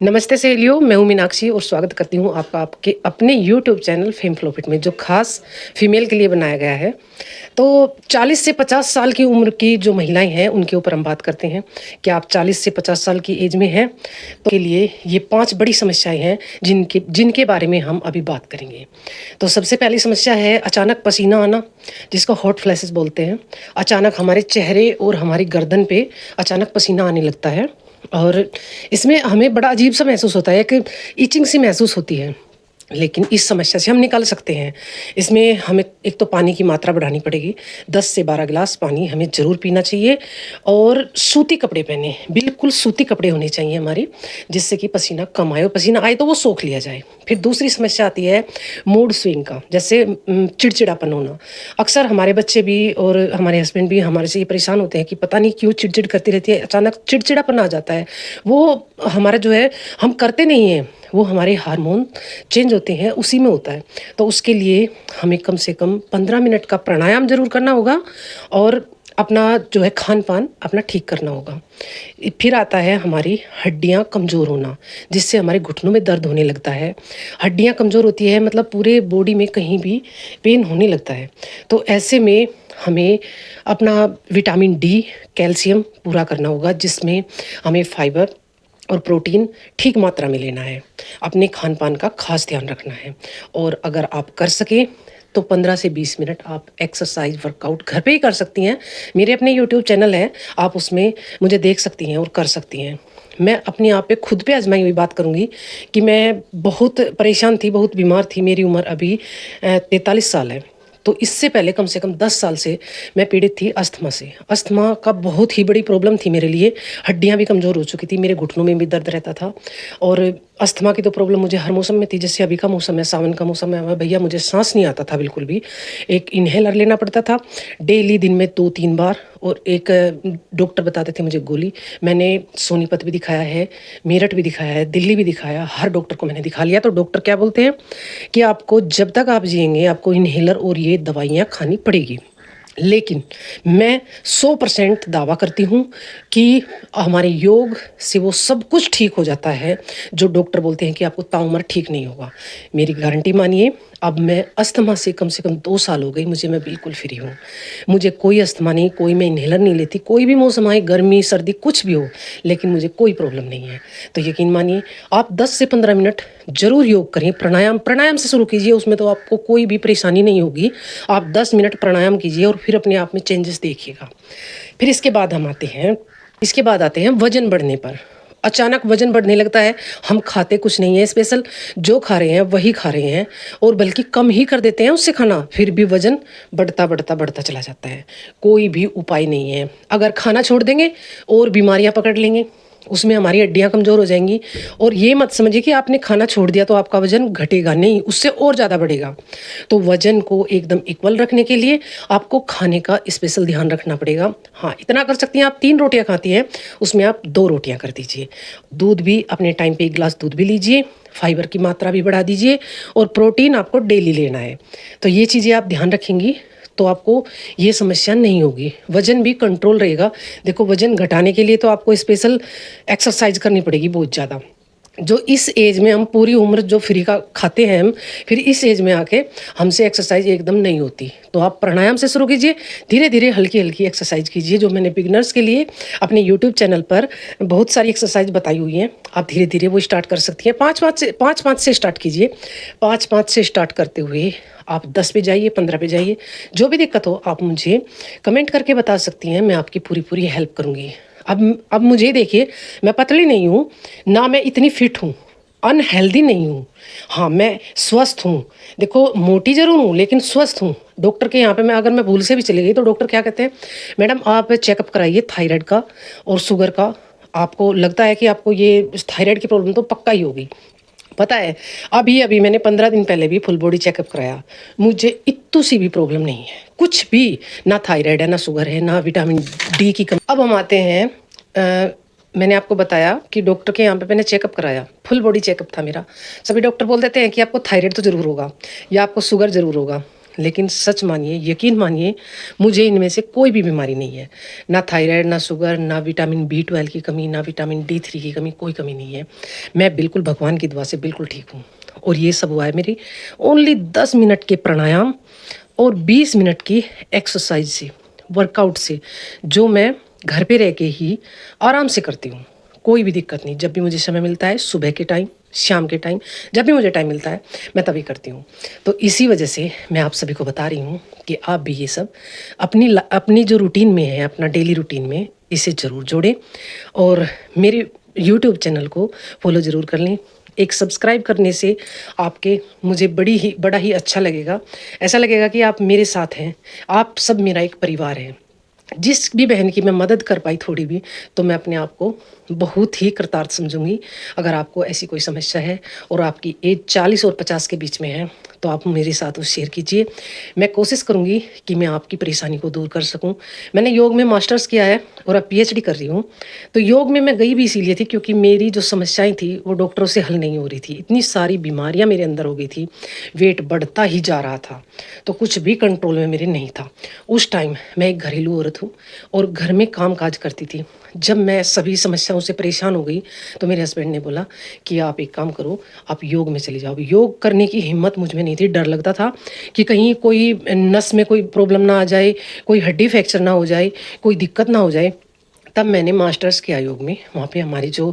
नमस्ते सहेलियों, मैं हूँ मीनाक्षी और स्वागत करती हूँ आपका आपके अपने यूट्यूब चैनल फेम फ्लोफिट में, जो खास फीमेल के लिए बनाया गया है। तो 40 से 50 साल की उम्र की जो महिलाएं हैं उनके ऊपर हम बात करते हैं कि आप 40 से 50 साल की एज में हैं, तो के लिए ये 5 बड़ी समस्याएं हैं जिनके जिनके बारे में हम अभी बात करेंगे। तो सबसे पहली समस्या है अचानक पसीना आना, जिसको हॉट फ्लैशेस बोलते हैं। अचानक हमारे चेहरे और हमारी गर्दन पे अचानक पसीना आने लगता है और इसमें हमें बड़ा अजीब-सा महसूस होता है कि इचिंग सी महसूस होती है। लेकिन इस समस्या से हम निकल सकते हैं। इसमें हमें एक तो पानी की मात्रा बढ़ानी पड़ेगी। 10 से 12 गिलास पानी हमें ज़रूर पीना चाहिए और सूती कपड़े पहने, बिल्कुल सूती कपड़े होने चाहिए हमारे, जिससे कि पसीना कम आए और पसीना आए तो वो सोख लिया जाए। फिर दूसरी समस्या आती है मूड स्विंग का, जैसे चिड़चिड़ापन होना। अक्सर हमारे बच्चे भी और हमारे हस्बैंड भी हमारे से ये परेशान होते हैं कि पता नहीं क्यों चिड़चिड़ करती रहती है, अचानक चिड़चिड़ापन आ जाता है। वो हमारा जो है, हम करते नहीं हैं, वो हमारे हार्मोन चेंज होते हैं उसी में होता है। तो उसके लिए हमें कम से कम 15 मिनट का प्राणायाम ज़रूर करना होगा और अपना जो है खान-पान अपना ठीक करना होगा। फिर आता है हमारी हड्डियाँ कमज़ोर होना, जिससे हमारे घुटनों में दर्द होने लगता है। हड्डियाँ कमज़ोर होती है मतलब पूरे बॉडी में कहीं भी पेन होने लगता है। तो ऐसे में हमें अपना विटामिन डी, कैल्शियम पूरा करना होगा, जिसमें हमें फाइबर और प्रोटीन ठीक मात्रा में लेना है। अपने खान-पान का ख़ास ध्यान रखना है और अगर आप कर सकें तो 15 से 20 मिनट आप एक्सरसाइज़, वर्कआउट घर पे ही कर सकती हैं। मेरे अपने यूट्यूब चैनल है, आप उसमें मुझे देख सकती हैं और कर सकती हैं। मैं अपने आप पे खुद पे आज़माई हुई बात करूँगी कि मैं बहुत परेशान थी, बहुत बीमार थी। मेरी उम्र अभी 43 साल है। तो इससे पहले कम से कम 10 साल से मैं पीड़ित थी अस्थमा से। अस्थमा का बहुत ही बड़ी प्रॉब्लम थी मेरे लिए। हड्डियाँ भी कमज़ोर हो चुकी थी, मेरे घुटनों में भी दर्द रहता था और अस्थमा की तो प्रॉब्लम मुझे हर मौसम में थी। जैसे अभी का मौसम है, सावन का मौसम है, भैया मुझे साँस नहीं आता था बिल्कुल भी। एक इन्हेलर लेना पड़ता था डेली, दिन में 2-3 बार, और एक डॉक्टर बताते थे मुझे गोली। मैंने सोनीपत भी दिखाया है, मेरठ भी दिखाया है, दिल्ली भी दिखाया, हर डॉक्टर को मैंने दिखा लिया। तो डॉक्टर क्या बोलते हैं कि आपको जब तक आप जिएँगे आपको इन्हेलर और ये दवाइयाँ खानी पड़ेगी। लेकिन मैं 100% दावा करती हूँ कि हमारे योग से वो सब कुछ ठीक हो जाता है जो डॉक्टर बोलते हैं कि आपको ताउम्र ठीक नहीं होगा। मेरी गारंटी मानिए, अब मैं अस्थमा से कम 2 साल हो गई मुझे, मैं बिल्कुल फ्री हूँ। मुझे कोई अस्थमा नहीं, कोई मैं इन्हेलर नहीं लेती, कोई भी मौसम आए, गर्मी, सर्दी कुछ भी हो, लेकिन मुझे कोई प्रॉब्लम नहीं है। तो यकीन मानिए, आप 10 से 15 मिनट ज़रूर योग करें। प्राणायाम से शुरू कीजिए, उसमें तो आपको कोई भी परेशानी नहीं होगी। आप 10 मिनट प्राणायाम कीजिए और फिर अपने आप में चेंजेस देखिएगा। फिर इसके बाद आते हैं वज़न बढ़ने पर। अचानक वज़न बढ़ने लगता है, हम खाते कुछ नहीं है स्पेशल, जो खा रहे हैं वही खा रहे हैं और बल्कि कम ही कर देते हैं उससे खाना, फिर भी वज़न बढ़ता चला जाता है। कोई भी उपाय नहीं है। अगर खाना छोड़ देंगे और बीमारियाँ पकड़ लेंगे, उसमें हमारी हड्डियाँ कमज़ोर हो जाएँगी। और ये मत समझिए कि आपने खाना छोड़ दिया तो आपका वज़न घटेगा, नहीं, उससे और ज़्यादा बढ़ेगा। तो वज़न को एकदम इक्वल रखने के लिए आपको खाने का स्पेशल ध्यान रखना पड़ेगा। हाँ, इतना कर सकती हैं, आप 3 रोटियाँ खाती हैं, उसमें आप 2 रोटियाँ कर दीजिए। दूध भी अपने टाइम पे 1 गिलास दूध भी लीजिए, फाइबर की मात्रा भी बढ़ा दीजिए और प्रोटीन आपको डेली लेना है। तो ये चीज़ें आप ध्यान रखेंगी तो आपको ये समस्या नहीं होगी। वज़न भी कंट्रोल रहेगा। देखो, वज़न घटाने के लिए तो आपको स्पेशल एक्सरसाइज़ करनी पड़ेगी बहुत ज़्यादा। जो इस एज में हम पूरी उम्र जो फ्री का खाते हैं हम, फिर इस एज में आके हमसे एक्सरसाइज एकदम नहीं होती। तो आप प्राणायाम से शुरू कीजिए, धीरे-धीरे हल्की-हल्की एक्सरसाइज कीजिए, जो मैंने बिगिनर्स के लिए अपने यूट्यूब चैनल पर बहुत सारी एक्सरसाइज बताई हुई हैं। आप धीरे-धीरे वो स्टार्ट कर सकती हैं। 5-5 से स्टार्ट कीजिए। 5-5 से स्टार्ट करते हुए आप 10 पे जाइए, 15 पे जाइए। जो भी दिक्कत हो आप मुझे कमेंट करके बता सकती हैं, मैं आपकी पूरी-पूरी हेल्प करूँगी। अब मुझे देखिए, मैं पतली नहीं हूँ, ना मैं इतनी फिट हूँ, अनहेल्दी नहीं हूँ। हाँ, मैं स्वस्थ हूँ। देखो, मोटी ज़रूर हूँ लेकिन स्वस्थ हूँ। डॉक्टर के यहाँ पे मैं भूल से भी चली गई तो डॉक्टर क्या कहते हैं, मैडम आप चेकअप कराइए थायराइड का और शुगर का। आपको लगता है कि आपको ये थायराइड की प्रॉब्लम तो पक्का ही होगी। पता है, अभी मैंने 15 दिन पहले भी फुल बॉडी चेकअप कराया। मुझे इत्तू सी भी प्रॉब्लम नहीं है, कुछ भी, ना थायराइड है, ना शुगर है, ना विटामिन डी की कमी। अब हम आते हैं, मैंने आपको बताया कि डॉक्टर के यहाँ पे मैंने चेकअप कराया, फुल बॉडी चेकअप था मेरा। सभी डॉक्टर बोल देते हैं कि आपको थायराइड तो ज़रूर होगा या आपको शुगर ज़रूर होगा, लेकिन सच मानिए, यकीन मानिए, मुझे इनमें से कोई भी बीमारी नहीं है। ना थायराइड, ना शुगर, ना विटामिन B12 की कमी, ना विटामिन D3 की कमी, कोई कमी नहीं है। मैं बिल्कुल भगवान की दुआ से बिल्कुल ठीक हूँ। और ये सब हुआ है मेरी ओनली 10 मिनट के प्राणायाम और 20 मिनट की एक्सरसाइज से, वर्कआउट से, जो मैं घर पे रह के ही आराम से करती हूँ। कोई भी दिक्कत नहीं, जब भी मुझे समय मिलता है, सुबह के टाइम, शाम के टाइम, जब भी मुझे टाइम मिलता है मैं तभी करती हूँ। तो इसी वजह से मैं आप सभी को बता रही हूँ कि आप भी ये सब अपनी जो रूटीन में है, अपना डेली रूटीन में इसे ज़रूर जोड़ें और मेरे यूट्यूब चैनल को फॉलो ज़रूर कर लें। एक सब्सक्राइब करने से आपके मुझे बड़ा ही अच्छा लगेगा। ऐसा लगेगा कि आप मेरे साथ हैं, आप सब मेरा एक परिवार है। जिस भी बहन की मैं मदद कर पाई थोड़ी भी, तो मैं अपने आप को बहुत ही कृतार्थ समझूंगी। अगर आपको ऐसी कोई समस्या है और आपकी एज 40 और 50 के बीच में है, तो आप मेरे साथ वो शेयर कीजिए। मैं कोशिश करूंगी कि मैं आपकी परेशानी को दूर कर सकूं। मैंने योग में मास्टर्स किया है और अब PhD कर रही हूँ। तो योग में मैं गई भी इसीलिए थी क्योंकि मेरी जो समस्याएं थी वो डॉक्टरों से हल नहीं हो रही थी। इतनी सारी बीमारियां मेरे अंदर हो गई थी, वेट बढ़ता ही जा रहा था, तो कुछ भी कंट्रोल में मेरे नहीं था। उस टाइम मैं एक घरेलू औरत हूँ और घर में काम काज करती थी। जब मैं सभी समस्याओं से परेशान हो गई तो मेरे हस्बैंड ने बोला कि आप एक काम करो, आप योग में चली जाओ। योग करने की हिम्मत मुझ में नहीं थी, डर लगता था कि कहीं कोई नस में कोई प्रॉब्लम ना आ जाए, कोई हड्डी फ्रैक्चर ना हो जाए, कोई दिक्कत ना हो जाए। तब मैंने मास्टर्स किया योग में। वहाँ पे हमारी जो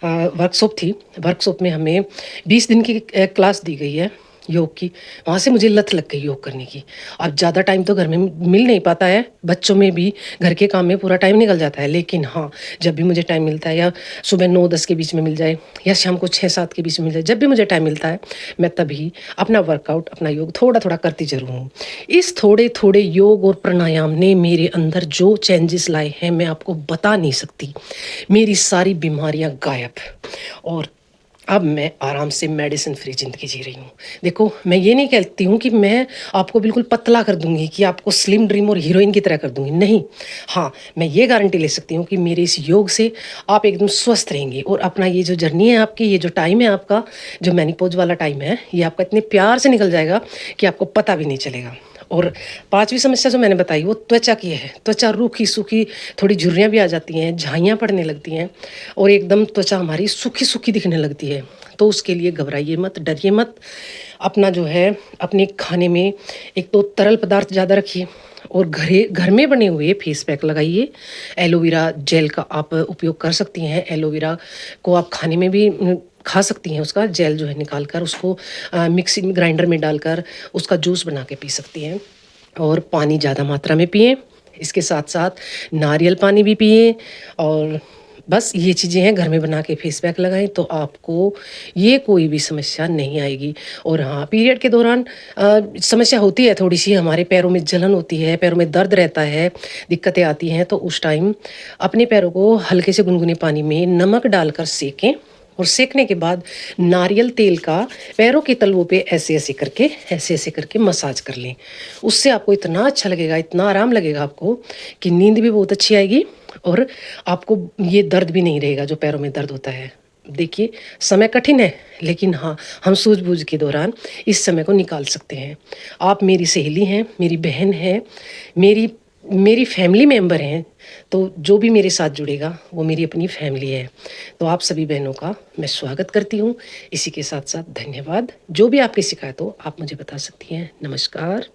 वर्कशॉप थी, वर्कशॉप में हमें 20 दिन की क्लास दी गई है योग की। वहाँ से मुझे लत लग गई योग करने की। अब ज़्यादा टाइम तो घर में मिल नहीं पाता है, बच्चों में भी, घर के काम में पूरा टाइम निकल जाता है। लेकिन हाँ, जब भी मुझे टाइम मिलता है, या सुबह 9-10 के बीच में मिल जाए, या शाम को 6-7 के बीच में मिल जाए, जब भी मुझे टाइम मिलता है, मैं तभी अपना वर्कआउट, अपना योग थोड़ा थोड़ा करती जरूर हूँ। इस थोड़े थोड़े योग और प्राणायाम ने मेरे अंदर जो चेंजेस लाए हैं मैं आपको बता नहीं सकती। मेरी सारी बीमारियां गायब, और अब मैं आराम से मेडिसिन फ्री ज़िंदगी जी रही हूँ। देखो, मैं ये नहीं कहती हूँ कि मैं आपको बिल्कुल पतला कर दूँगी, कि आपको स्लिम ड्रीम और हीरोइन की तरह कर दूँगी, नहीं। हाँ, मैं ये गारंटी ले सकती हूँ कि मेरे इस योग से आप एकदम स्वस्थ रहेंगे, और अपना ये जो जर्नी है आपकी, ये जो टाइम है आपका, जो मेनोपॉज वाला टाइम है, ये आपका इतने प्यार से निकल जाएगा कि आपको पता भी नहीं चलेगा। और 5वीं समस्या जो मैंने बताई वो त्वचा की है। त्वचा रूखी सूखी, थोड़ी झुर्रियाँ भी आ जाती हैं, झाइयाँ पड़ने लगती हैं, और एकदम त्वचा हमारी सूखी सूखी दिखने लगती है। तो उसके लिए घबराइए मत, डरिए मत। अपना जो है, अपने खाने में एक तो तरल पदार्थ ज़्यादा रखिए, और घर में बने हुए फेस पैक लगाइए। एलोवेरा जेल का आप उपयोग कर सकती हैं। एलोवेरा को आप खाने में भी खा सकती हैं। उसका जेल जो है निकाल कर, उसको मिक्सी में, ग्राइंडर में डालकर उसका जूस बना के पी सकती हैं। और पानी ज़्यादा मात्रा में पिएं। इसके साथ साथ नारियल पानी भी पिएं। और बस ये चीज़ें हैं, घर में बना के फेस पैक लगाएं तो आपको ये कोई भी समस्या नहीं आएगी। और हाँ, पीरियड के दौरान समस्या होती है थोड़ी सी, हमारे पैरों में जलन होती है, पैरों में दर्द रहता है, दिक्कतें आती हैं, तो उस टाइम अपने पैरों को हल्के से गुनगुने पानी में नमक डालकर सेकें, और सेकने के बाद नारियल तेल का पैरों के तलवों पे ऐसे ऐसे करके मसाज कर लें। उससे आपको इतना अच्छा लगेगा, इतना आराम लगेगा आपको, कि नींद भी बहुत अच्छी आएगी, और आपको ये दर्द भी नहीं रहेगा जो पैरों में दर्द होता है। देखिए, समय कठिन है, लेकिन हाँ, हम सूझबूझ के दौरान इस समय को निकाल सकते हैं। आप मेरी सहेली हैं, मेरी बहन है, मेरी मेरी फैमिली मेंबर हैं। तो जो भी मेरे साथ जुड़ेगा वो मेरी अपनी फैमिली है। तो आप सभी बहनों का मैं स्वागत करती हूँ। इसी के साथ साथ धन्यवाद। जो भी आपकी शिकायत हो आप मुझे बता सकती हैं। नमस्कार।